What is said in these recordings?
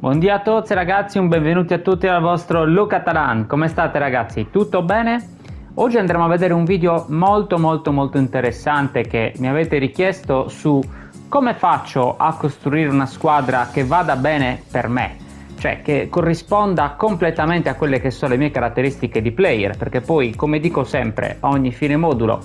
Buongiorno a tutti ragazzi, un benvenuti a tutti al vostro Luca Taran. Come state ragazzi? Tutto bene? Oggi andremo a vedere un video molto interessante che mi avete richiesto su come faccio a costruire una squadra che vada bene per me, cioè che corrisponda completamente a quelle che sono le mie caratteristiche di player, perché poi, come dico sempre, a ogni fine modulo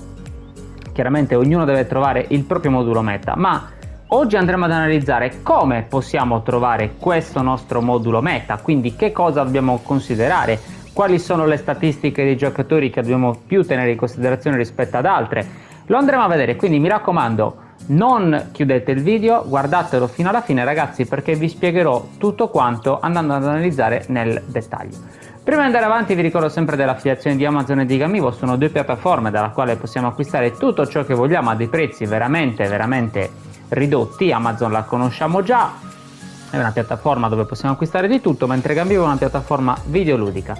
chiaramente ognuno deve trovare il proprio modulo meta, ma oggi andremo ad analizzare come possiamo trovare questo nostro modulo meta, quindi che cosa dobbiamo considerare, quali sono le statistiche dei giocatori che dobbiamo più tenere in considerazione rispetto ad altre. Lo andremo a vedere, quindi mi raccomando, non chiudete il video, guardatelo fino alla fine ragazzi, perché vi spiegherò tutto quanto andando ad analizzare nel dettaglio. Prima di andare avanti vi ricordo sempre dell'affiliazione di Amazon e di Gamivo, sono due piattaforme dalla quale possiamo acquistare tutto ciò che vogliamo a dei prezzi veramente ridotti. Amazon la conosciamo già, è una piattaforma dove possiamo acquistare di tutto, mentre Gamivo è una piattaforma videoludica.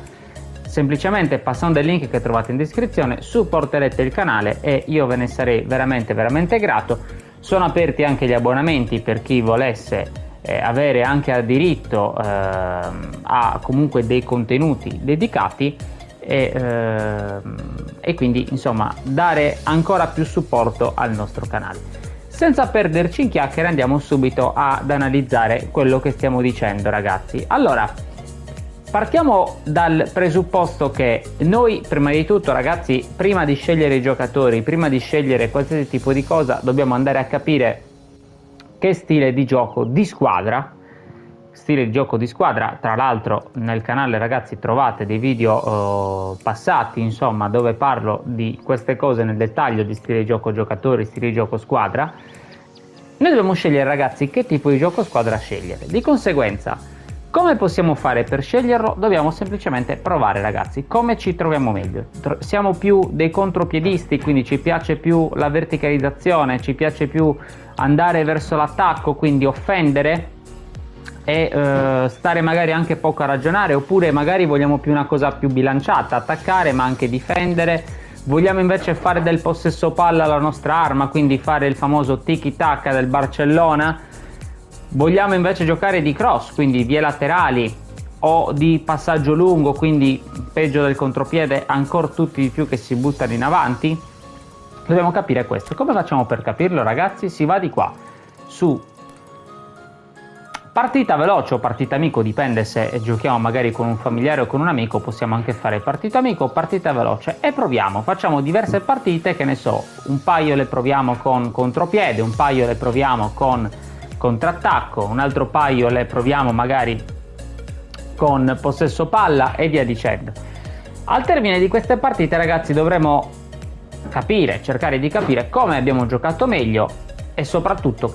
Semplicemente passando il link che trovate in descrizione supporterete il canale e io ve ne sarei veramente grato. Sono aperti anche gli abbonamenti per chi volesse avere anche diritto a comunque dei contenuti dedicati e quindi insomma dare ancora più supporto al nostro canale. Senza perderci in chiacchiere andiamo subito ad analizzare quello che stiamo dicendo ragazzi. Allora, partiamo dal presupposto che noi prima di tutto ragazzi, prima di scegliere i giocatori, prima di scegliere qualsiasi tipo di cosa, dobbiamo andare a capire che stile di gioco di squadra, tra l'altro nel canale ragazzi trovate dei video passati insomma dove parlo di queste cose nel dettaglio, di stile di gioco giocatori, stile di gioco squadra. Noi dobbiamo scegliere ragazzi che tipo di gioco squadra scegliere. Di conseguenza, come possiamo fare per sceglierlo? Dobbiamo semplicemente provare ragazzi, come ci troviamo meglio. Siamo più dei contropiedisti, quindi ci piace più la verticalizzazione, ci piace più andare verso l'attacco, quindi offendere e stare magari anche poco a ragionare, oppure magari vogliamo più una cosa più bilanciata, attaccare ma anche difendere. Vogliamo invece fare del possesso palla la nostra arma, quindi fare il famoso tiki-taka del Barcellona. Vogliamo invece giocare di cross, quindi vie laterali, o di passaggio lungo, quindi peggio del contropiede, ancora tutti di più che si buttano in avanti. Dobbiamo capire questo. Come facciamo per capirlo ragazzi? Si va di qua su partita veloce o partita amico, dipende se giochiamo magari con un familiare o con un amico, possiamo anche fare partita amico o partita veloce e proviamo, facciamo diverse partite, che ne so, un paio le proviamo con contropiede, un paio le proviamo con contrattacco, un altro paio le proviamo magari con possesso palla e via dicendo. Al termine di queste partite ragazzi dovremo cercare di capire come abbiamo giocato meglio e soprattutto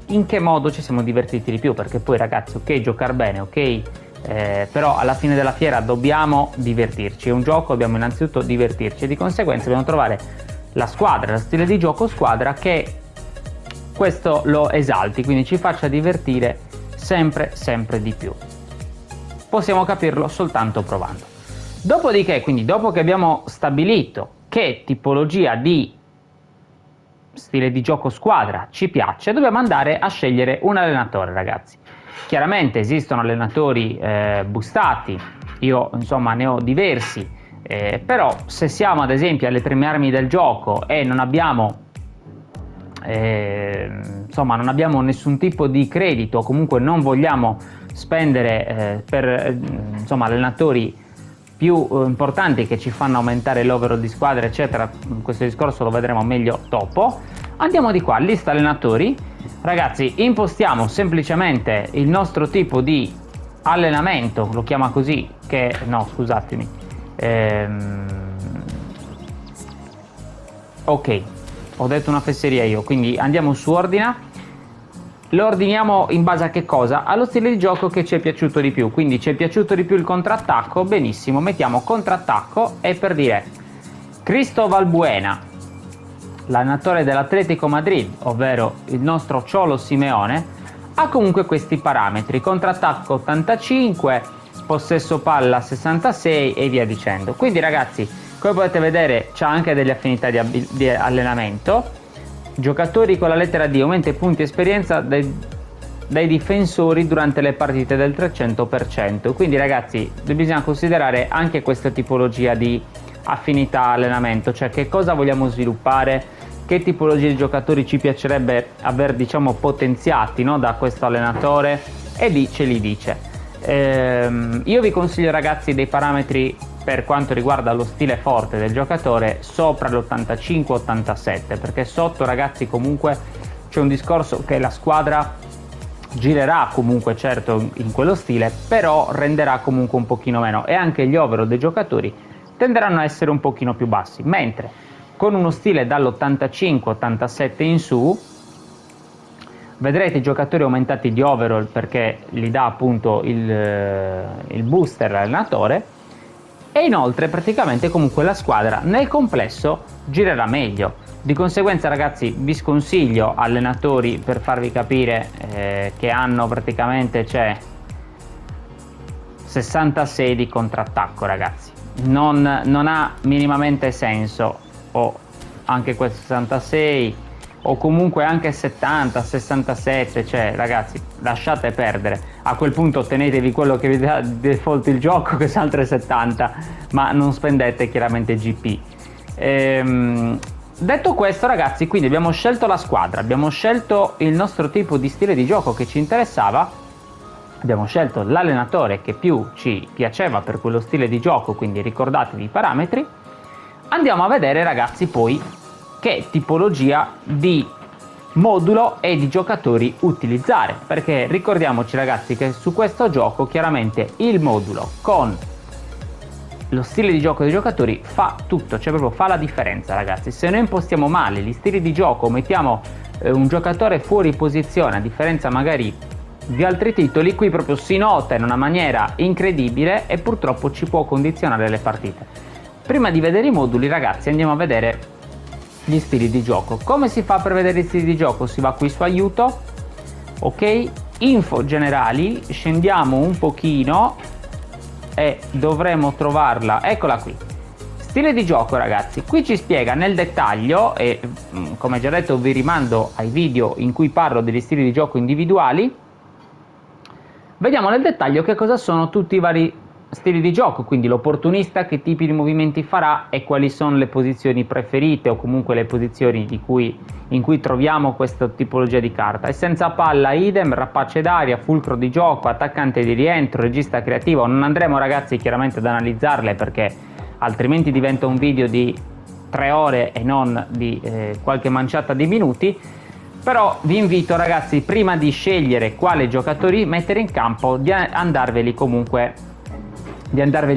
in che modo ci siamo divertiti di più, perché poi ragazzi ok giocare bene, ok, però alla fine della fiera dobbiamo divertirci, è un gioco, dobbiamo innanzitutto divertirci e di conseguenza dobbiamo trovare la squadra, lo stile di gioco squadra che questo lo esalti, quindi ci faccia divertire sempre di più. Possiamo capirlo soltanto provando. Dopodiché, quindi dopo che abbiamo stabilito che tipologia di stile di gioco squadra ci piace, dobbiamo andare a scegliere un allenatore ragazzi. Chiaramente esistono allenatori boostati, io insomma ne ho diversi, però se siamo ad esempio alle prime armi del gioco e non abbiamo nessun tipo di credito, comunque non vogliamo spendere per allenatori più importanti che ci fanno aumentare l'overall di squadra eccetera, questo discorso lo vedremo meglio dopo. Andiamo di qua, lista allenatori ragazzi, impostiamo semplicemente il nostro tipo di allenamento, lo chiama così, che no scusatemi, ok, ho detto una fesseria io, quindi andiamo su ordina. Lo ordiniamo in base a che cosa? Allo stile di gioco che ci è piaciuto di più, quindi ci è piaciuto di più il contrattacco, benissimo, mettiamo contrattacco e per dire Cristóbal Buena, l'allenatore dell'Atletico Madrid, ovvero il nostro Cholo Simeone, ha comunque questi parametri, contrattacco 85, possesso palla 66 e via dicendo. Quindi ragazzi, come potete vedere c'ha anche delle affinità di allenamento. Giocatori con la lettera D, aumenta i punti esperienza dai difensori durante le partite del 300%. Quindi ragazzi, bisogna considerare anche questa tipologia di affinità allenamento, cioè che cosa vogliamo sviluppare, che tipologie di giocatori ci piacerebbe aver, diciamo, potenziati, no, da questo allenatore, e ce li dice. Io vi consiglio ragazzi dei parametri per quanto riguarda lo stile forte del giocatore sopra l'85-87, perché sotto ragazzi comunque c'è un discorso che la squadra girerà comunque certo in quello stile, però renderà comunque un pochino meno, e anche gli overall dei giocatori tenderanno a essere un pochino più bassi, mentre con uno stile dall'85-87 in su vedrete i giocatori aumentati di overall, perché gli dà appunto il booster all'allenatore, e inoltre praticamente comunque la squadra nel complesso girerà meglio. Di conseguenza ragazzi vi sconsiglio allenatori, per farvi capire, che hanno praticamente 66 di contrattacco ragazzi, non ha minimamente senso, o anche quel 66 o comunque anche 70, 67, cioè ragazzi lasciate perdere, a quel punto tenetevi quello che vi dà default il gioco, che sono altre 70, ma non spendete chiaramente GP. Detto questo ragazzi, quindi abbiamo scelto la squadra, abbiamo scelto il nostro tipo di stile di gioco che ci interessava, abbiamo scelto l'allenatore che più ci piaceva per quello stile di gioco, quindi ricordatevi i parametri. Andiamo a vedere ragazzi poi che tipologia di modulo e di giocatori utilizzare, perché ricordiamoci ragazzi che su questo gioco chiaramente il modulo con lo stile di gioco dei giocatori fa tutto, cioè proprio fa la differenza ragazzi. Se noi impostiamo male gli stili di gioco, mettiamo un giocatore fuori posizione, a differenza magari di altri titoli, qui proprio si nota in una maniera incredibile e purtroppo ci può condizionare le partite. Prima di vedere i moduli ragazzi andiamo a vedere gli stili di gioco. Come si fa per vedere gli stili di gioco? Si va qui su aiuto, ok, info generali, scendiamo un pochino e dovremo trovarla, eccola qui, stile di gioco ragazzi. Qui ci spiega nel dettaglio, e come già detto vi rimando ai video in cui parlo degli stili di gioco individuali. Vediamo nel dettaglio che cosa sono tutti i vari stili di gioco, quindi l'opportunista che tipi di movimenti farà e quali sono le posizioni preferite, o comunque le posizioni in cui troviamo questa tipologia di carta. E senza palla idem, rapace d'aria, fulcro di gioco, attaccante di rientro, regista creativo. Non andremo ragazzi chiaramente ad analizzarle, perché altrimenti diventa un video di 3 ore e non di qualche manciata di minuti. Però vi invito ragazzi, prima di scegliere quale giocatori mettere in campo, di andarveli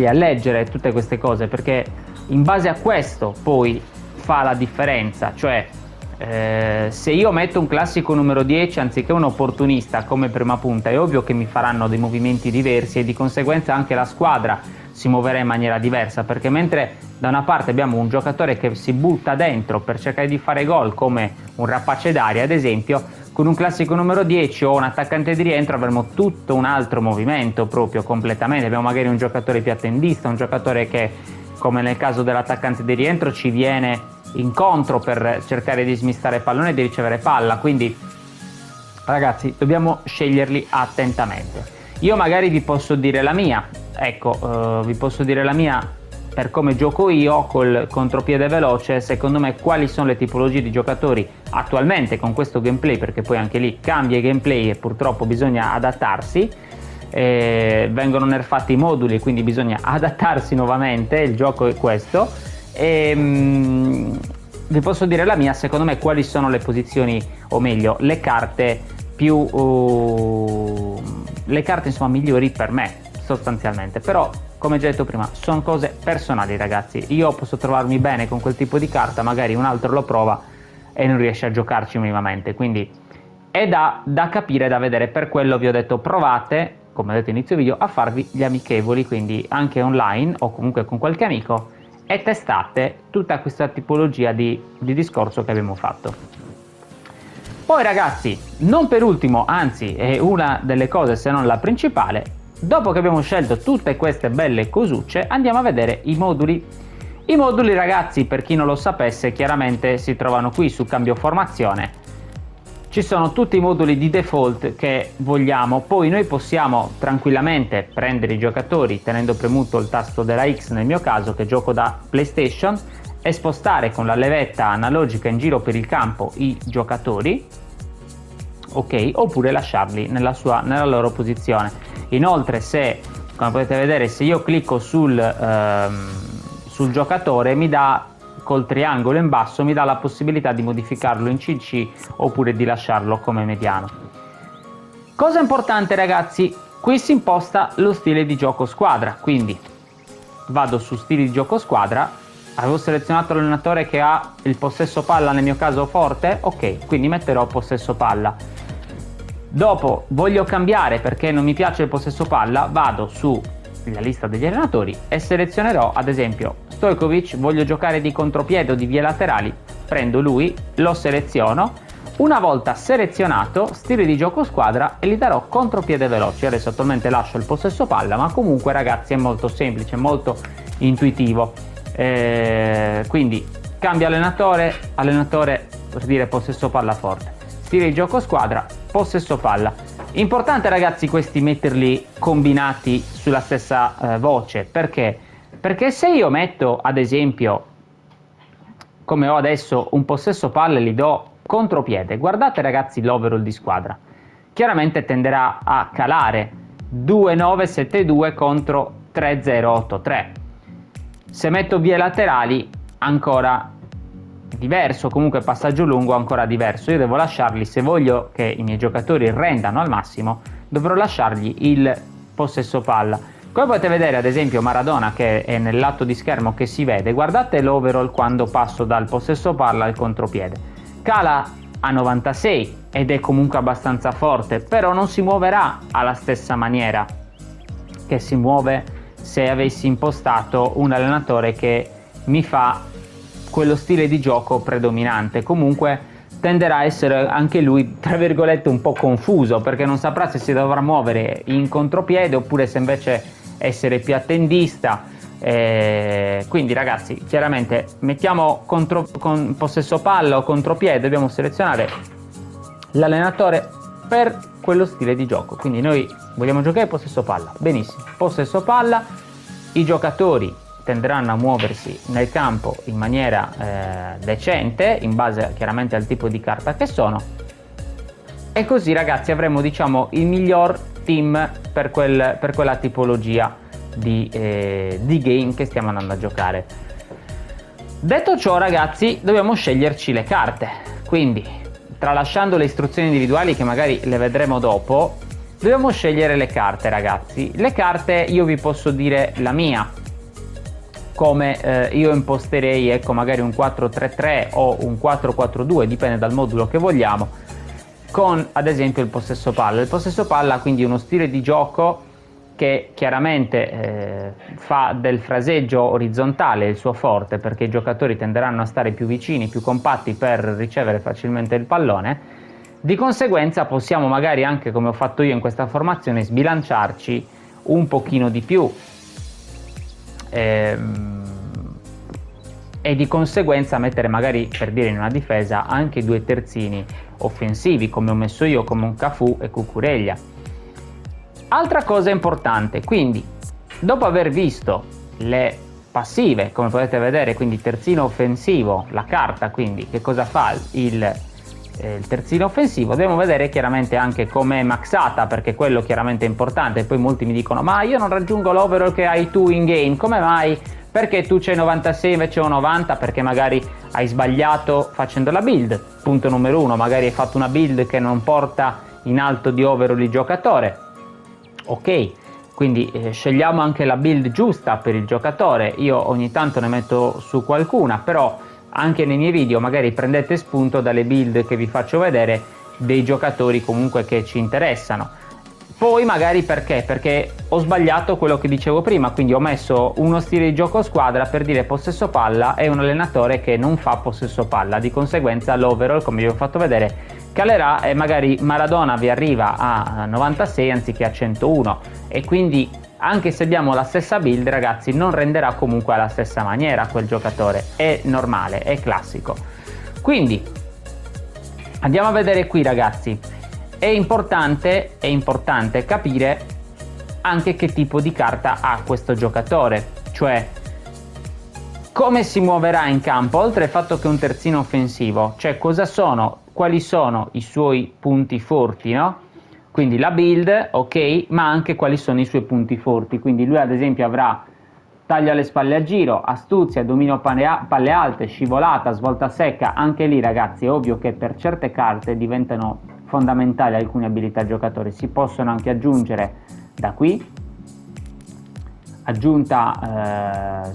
a leggere tutte queste cose, perché in base a questo poi fa la differenza. Cioè se io metto un classico numero 10 anziché un opportunista come prima punta, è ovvio che mi faranno dei movimenti diversi e di conseguenza anche la squadra si muoverà in maniera diversa, perché mentre da una parte abbiamo un giocatore che si butta dentro per cercare di fare gol come un rapace d'aria ad esempio, con un classico numero 10 o un attaccante di rientro avremo tutto un altro movimento proprio completamente. Abbiamo magari un giocatore più attendista, un giocatore che, come nel caso dell'attaccante di rientro, ci viene incontro per cercare di smistare pallone e di ricevere palla. Quindi ragazzi dobbiamo sceglierli attentamente. Io magari vi posso dire la mia, ecco, vi posso dire la mia per come gioco io col contropiede veloce. Secondo me quali sono le tipologie di giocatori attualmente con questo gameplay, perché poi anche lì cambia il gameplay e purtroppo bisogna adattarsi, vengono nerfati i moduli, quindi bisogna adattarsi nuovamente, il gioco è questo. Vi posso dire la mia, secondo me quali sono le posizioni, o meglio le carte più le carte insomma migliori per me sostanzialmente. Però come già detto prima sono cose personali ragazzi, io posso trovarmi bene con quel tipo di carta, magari un altro lo prova e non riesce a giocarci minimamente, quindi è da capire, da vedere. Per quello vi ho detto provate, come ho detto inizio video, a farvi gli amichevoli, quindi anche online o comunque con qualche amico, e testate tutta questa tipologia di discorso che abbiamo fatto. Poi ragazzi, non per ultimo, anzi è una delle cose se non la principale, dopo che abbiamo scelto tutte queste belle cosucce andiamo a vedere i moduli. I moduli ragazzi, per chi non lo sapesse, chiaramente si trovano qui su cambio formazione. ci sono tutti i moduli di default che vogliamo, poi noi possiamo tranquillamente prendere i giocatori tenendo premuto il tasto della X, nel mio caso che gioco da PlayStation, e spostare con la levetta analogica in giro per il campo i giocatori, ok, oppure lasciarli nella loro posizione. Inoltre, se, come potete vedere, se io clicco sul giocatore, mi dà, col triangolo in basso, mi dà la possibilità di modificarlo in CC oppure di lasciarlo come mediano. Cosa importante, ragazzi, qui si imposta lo stile di gioco squadra, quindi vado su stili di gioco squadra. Avevo selezionato l'allenatore che ha il possesso palla, nel mio caso forte, ok, quindi metterò possesso palla. Dopo voglio cambiare perché non mi piace il possesso palla, vado sulla lista degli allenatori e selezionerò ad esempio Stojkovic, voglio giocare di contropiede o di vie laterali, prendo lui, lo seleziono. Una volta selezionato, stile di gioco squadra, e gli darò contropiede veloce. Adesso attualmente lascio il possesso palla, ma comunque, ragazzi, è molto semplice, molto intuitivo. Quindi cambia allenatore per dire possesso palla forte, stile di gioco squadra, possesso palla. Importante, ragazzi, questi metterli combinati sulla stessa voce. Perché se io metto ad esempio, come ho adesso, un possesso palla e gli do contropiede, guardate, ragazzi, l'overall di squadra chiaramente tenderà a calare 2-9-7-2 contro 3-0-8-3. Se metto vie laterali, ancora diverso, comunque passaggio lungo ancora diverso. Io devo lasciarli, se voglio che i miei giocatori rendano al massimo, dovrò lasciargli il possesso palla. Come potete vedere, ad esempio, Maradona, che è nel lato di schermo che si vede, guardate l'overall quando passo dal possesso palla al contropiede. Cala a 96 ed è comunque abbastanza forte, però non si muoverà alla stessa maniera che si muove se avessi impostato un allenatore che mi fa quello stile di gioco predominante. Comunque tenderà a essere anche lui, tra virgolette, un po' confuso, perché non saprà se si dovrà muovere in contropiede oppure se invece essere più attendista. Quindi, ragazzi, chiaramente mettiamo con possesso palla o contropiede, dobbiamo selezionare l'allenatore per quello stile di gioco. Quindi noi vogliamo giocare possesso palla, benissimo, possesso palla, i giocatori tenderanno a muoversi nel campo in maniera decente, in base chiaramente al tipo di carta che sono, e così, ragazzi, avremo, diciamo, il miglior team per quella tipologia di game che stiamo andando a giocare. Detto ciò, ragazzi, dobbiamo sceglierci le carte, quindi tralasciando le istruzioni individuali che magari le vedremo dopo, dobbiamo scegliere le carte, ragazzi. Le carte, io vi posso dire la mia, come io imposterei, ecco, magari un 4-3-3 o un 4-4-2, dipende dal modulo che vogliamo, con ad esempio il possesso palla. Il possesso palla, quindi, uno stile di gioco che chiaramente fa del fraseggio orizzontale il suo forte, perché i giocatori tenderanno a stare più vicini, più compatti per ricevere facilmente il pallone. Di conseguenza possiamo magari anche, come ho fatto io in questa formazione, sbilanciarci un pochino di più e di conseguenza mettere magari, per dire, in una difesa anche due terzini offensivi, come ho messo io, come un Cafù e Cucurella. Altra cosa importante, quindi, dopo aver visto le passive, come potete vedere, quindi terzino offensivo, la carta, quindi che cosa fa il terzino offensivo, dobbiamo vedere chiaramente anche com'è maxata, perché quello chiaramente è importante. Poi molti mi dicono: ma io non raggiungo l'overall che hai tu in game, come mai? Perché tu c'hai 96 invece ho 90? Perché magari hai sbagliato facendo la build. Punto numero 1, magari hai fatto una build che non porta in alto di overall il giocatore. Ok, quindi scegliamo anche la build giusta per il giocatore. Io ogni tanto ne metto su qualcuna, però anche nei miei video magari prendete spunto dalle build che vi faccio vedere dei giocatori comunque che ci interessano. Poi magari perché ho sbagliato quello che dicevo prima, quindi ho messo uno stile di gioco squadra per dire possesso palla e un allenatore che non fa possesso palla. Di conseguenza l'overall, come vi ho fatto vedere, calerà e magari Maradona vi arriva a 96 anziché a 101, e quindi anche se abbiamo la stessa build, ragazzi, non renderà comunque alla stessa maniera quel giocatore. È normale, è classico. Quindi Andiamo a vedere qui, ragazzi. È importante capire anche che tipo di carta ha questo giocatore, cioè come si muoverà in campo, oltre al fatto che è un terzino offensivo, cioè quali sono i suoi punti forti, no? Quindi la build, ok, ma anche quali sono i suoi punti forti. Quindi lui ad esempio avrà taglio alle spalle a giro, astuzia, dominio palle alte, scivolata, svolta secca. Anche lì, ragazzi, è ovvio che per certe carte diventano fondamentali alcune abilità giocatori. Si possono anche aggiungere da qui,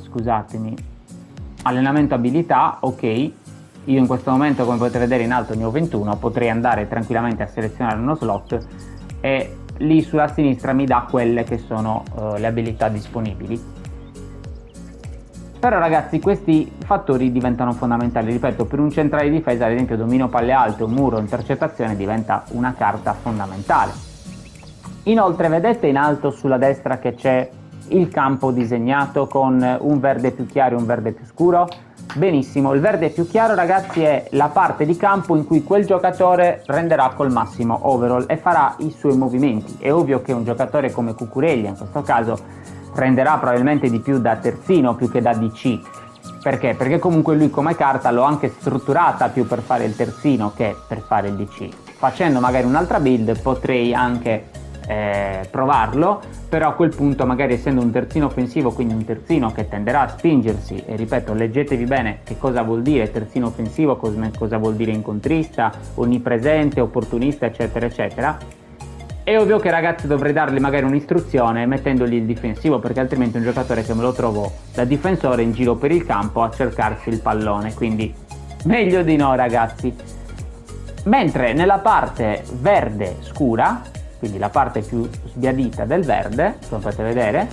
scusatemi, allenamento abilità, ok. Io in questo momento, come potete vedere, in alto ne ho 21, potrei andare tranquillamente a selezionare uno slot e lì sulla sinistra mi dà quelle che sono le abilità disponibili. Però, ragazzi, questi fattori diventano fondamentali. Ripeto, per un centrale di difesa, ad esempio dominio palle alte, un muro, intercettazione, diventa una carta fondamentale. Inoltre vedete in alto sulla destra che c'è il campo disegnato con un verde più chiaro e un verde più scuro? Benissimo, il verde più chiaro, ragazzi, è la parte di campo in cui quel giocatore renderà col massimo overall e farà i suoi movimenti. È ovvio che un giocatore come Cucurella in questo caso renderà probabilmente di più da terzino più che da DC. Perché? Perché comunque lui come carta l'ho anche strutturata più per fare il terzino che per fare il DC. Facendo magari un'altra build potrei anche provarlo, però a quel punto, magari essendo un terzino offensivo, quindi un terzino che tenderà a spingersi, e ripeto, leggetevi bene che cosa vuol dire terzino offensivo, cosa vuol dire incontrista, onnipresente, opportunista, eccetera eccetera. È ovvio che, ragazzi, dovrei dargli magari un'istruzione mettendogli il difensivo, perché altrimenti è un giocatore che me lo trovo da difensore in giro per il campo a cercarsi il pallone, quindi meglio di no, ragazzi. Mentre nella parte verde scura, quindi la parte più sbiadita del verde, come potete vedere,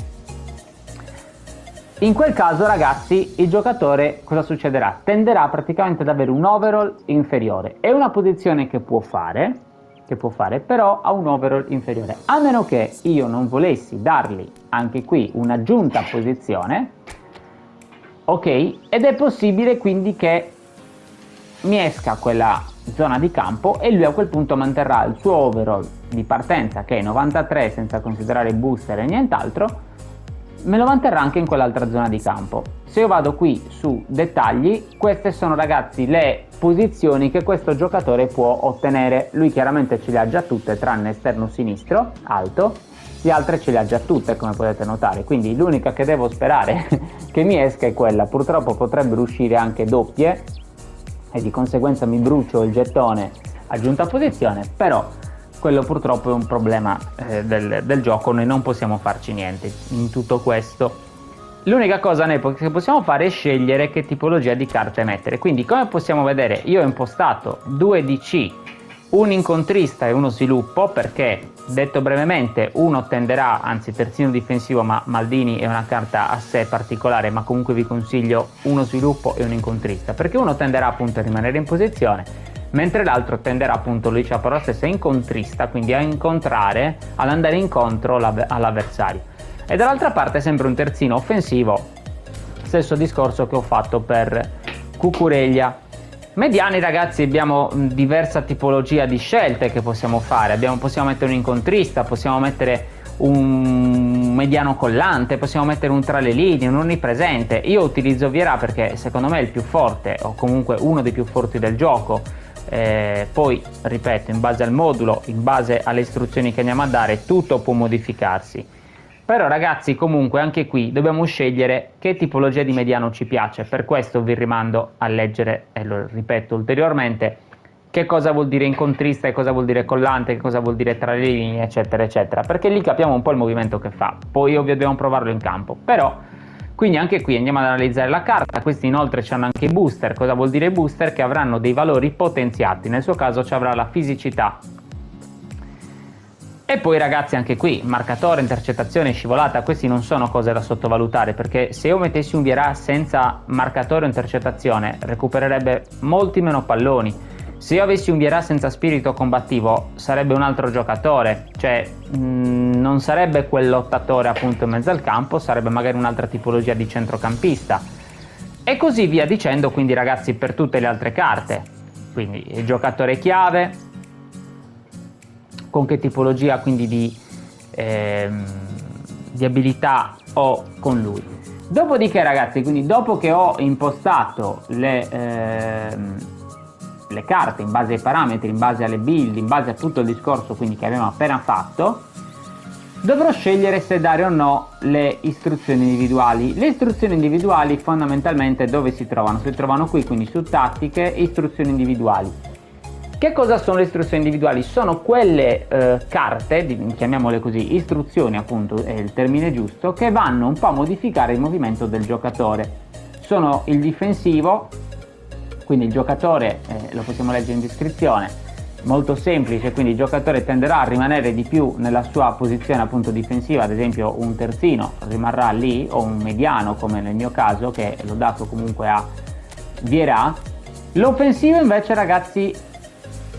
in quel caso, ragazzi, il giocatore cosa succederà? Tenderà praticamente ad avere un overall inferiore. È una posizione che può fare, però ha un overall inferiore, a meno che io non volessi dargli anche qui un'aggiunta posizione, ok, ed è possibile quindi che mi esca quella zona di campo e lui a quel punto manterrà il suo overall di partenza, che è 93 senza considerare booster e nient'altro, me lo manterrà anche in quell'altra zona di campo. Se io vado qui su dettagli, queste sono, ragazzi, le posizioni che questo giocatore può ottenere. Lui chiaramente ce le ha già tutte tranne esterno sinistro alto, le altre ce le ha già tutte, come potete notare, quindi l'unica che devo sperare che mi esca è quella. Purtroppo potrebbero uscire anche doppie e di conseguenza mi brucio il gettone aggiunta posizione, però quello purtroppo è un problema del gioco, noi non possiamo farci niente in tutto questo. L'unica cosa che possiamo fare è scegliere che tipologia di carte mettere. Quindi, come possiamo vedere, io ho impostato 2 DC, un incontrista e uno sviluppo, perché, detto brevemente, uno tenderà, anzi terzino difensivo, ma Maldini è una carta a sé particolare, ma comunque vi consiglio uno sviluppo e un incontrista, perché uno tenderà appunto a rimanere in posizione, mentre l'altro tenderà appunto, lui c'ha parola stessa, incontrista, quindi a incontrare, ad andare incontro all'avversario. E dall'altra parte sempre un terzino offensivo, stesso discorso che ho fatto per Cucurella. Mediani, ragazzi, abbiamo diversa tipologia di scelte che possiamo fare. Possiamo mettere un incontrista, possiamo mettere un mediano collante, possiamo mettere un tra le linee, un onnipresente. Io utilizzo Vieira perché secondo me è il più forte, o comunque uno dei più forti del gioco. Poi, ripeto, in base al modulo, in base alle istruzioni che andiamo a dare, tutto può modificarsi. Però, ragazzi, comunque anche qui dobbiamo scegliere che tipologia di mediano ci piace. Per questo vi rimando a leggere, e lo ripeto ulteriormente, che cosa vuol dire incontrista, che cosa vuol dire collante, che cosa vuol dire tra le linee, eccetera eccetera, perché lì capiamo un po' il movimento che fa. Poi ovvio dobbiamo provarlo in campo, però quindi anche qui andiamo ad analizzare la carta. Questi inoltre hanno anche i booster. Cosa vuol dire booster? Che avranno dei valori potenziati, nel suo caso ci avrà la fisicità. E poi, ragazzi, anche qui marcatore, intercettazione, scivolata, questi non sono cose da sottovalutare, perché se io mettessi un Vieira senza marcatore o intercettazione recupererebbe molti meno palloni. Se io avessi un Vieira senza spirito combattivo sarebbe un altro giocatore, cioè non sarebbe quel lottatore appunto in mezzo al campo, sarebbe magari un'altra tipologia di centrocampista e così via dicendo. Quindi, ragazzi, per tutte le altre carte. quindi il giocatore chiave, con che tipologia quindi di abilità ho con lui. Dopodiché ragazzi, quindi dopo che ho impostato le carte in base ai parametri, in base alle build, in base a tutto il discorso quindi che abbiamo appena fatto, dovrò scegliere se dare o no le istruzioni individuali. Le istruzioni individuali fondamentalmente dove si trovano? Si trovano qui, quindi su tattiche, istruzioni individuali. Che cosa sono le istruzioni individuali? Sono quelle carte, chiamiamole così, istruzioni appunto è il termine giusto, che vanno un po' a modificare il movimento del giocatore. Sono il difensivo, quindi il giocatore, lo possiamo leggere in descrizione, molto semplice, quindi il giocatore tenderà a rimanere di più nella sua posizione appunto difensiva, ad esempio un terzino rimarrà lì, o un mediano come nel mio caso che l'ho dato comunque a Vieira. L'offensivo invece ragazzi,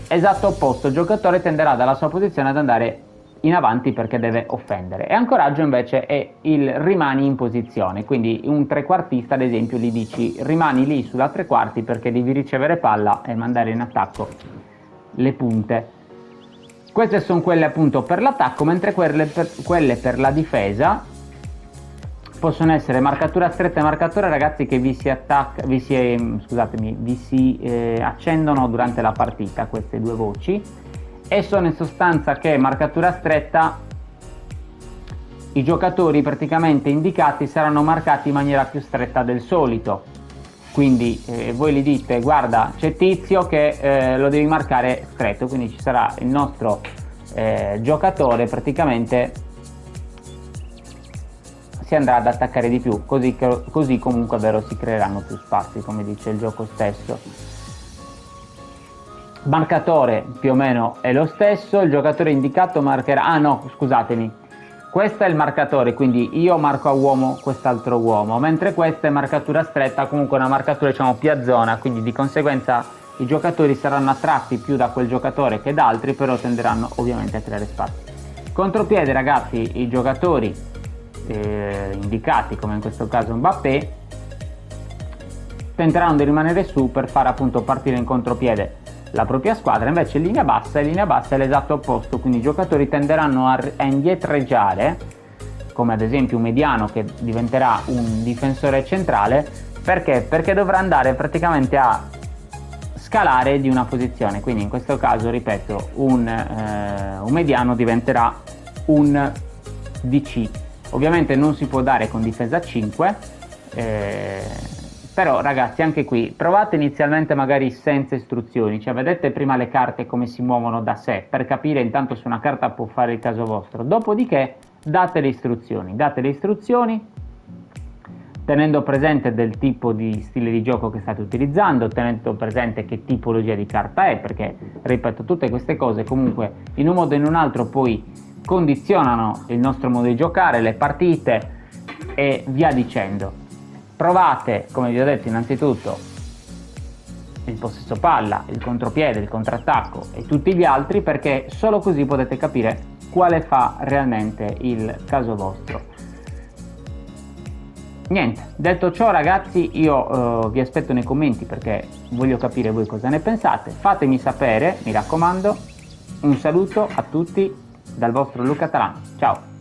esatto opposto, il giocatore tenderà dalla sua posizione ad andare in avanti perché deve offendere, e ancoraggio invece è il rimani in posizione, quindi un trequartista ad esempio gli dici rimani lì sulla tre quarti perché devi ricevere palla e mandare in attacco le punte. Queste sono quelle appunto per l'attacco, mentre quelle per la difesa possono essere marcatura stretta e marcatura ragazzi che vi si accendono durante la partita, queste due voci, e sono in sostanza che marcatura stretta i giocatori praticamente indicati saranno marcati in maniera più stretta del solito, quindi voi gli dite guarda c'è Tizio che lo devi marcare stretto, quindi ci sarà il nostro giocatore praticamente si andrà ad attaccare di più, così comunque vero si creeranno più spazi, come dice il gioco stesso. Marcatore più o meno è lo stesso, il giocatore indicato marcherà, questo è il marcatore, quindi io marco a uomo quest'altro uomo, mentre questa è marcatura stretta, comunque una marcatura diciamo più a zona, quindi di conseguenza i giocatori saranno attratti più da quel giocatore che da altri, però tenderanno ovviamente a creare spazi. Contropiede ragazzi, i giocatori indicati come in questo caso Mbappé tenteranno di rimanere su per far appunto partire in contropiede la propria squadra, invece linea bassa è l'esatto opposto, quindi i giocatori tenderanno a indietreggiare, come ad esempio un mediano che diventerà un difensore centrale, perché dovrà andare praticamente a scalare di una posizione, quindi in questo caso ripeto un mediano diventerà un DC. Ovviamente non si può dare con difesa 5, però ragazzi anche qui provate inizialmente magari senza istruzioni, cioè vedete prima le carte come si muovono da sé per capire intanto se una carta può fare il caso vostro, dopodiché date le istruzioni tenendo presente del tipo di stile di gioco che state utilizzando, tenendo presente che tipologia di carta è, perché ripeto tutte queste cose comunque in un modo o in un altro poi condizionano il nostro modo di giocare, le partite e via dicendo. Provate, come vi ho detto innanzitutto, il possesso palla, il contropiede, il contrattacco e tutti gli altri, perché solo così potete capire quale fa realmente il caso vostro. Niente, detto ciò ragazzi, io vi aspetto nei commenti perché voglio capire voi cosa ne pensate, fatemi sapere, mi raccomando. Un saluto a tutti dal vostro Luca Taran, ciao!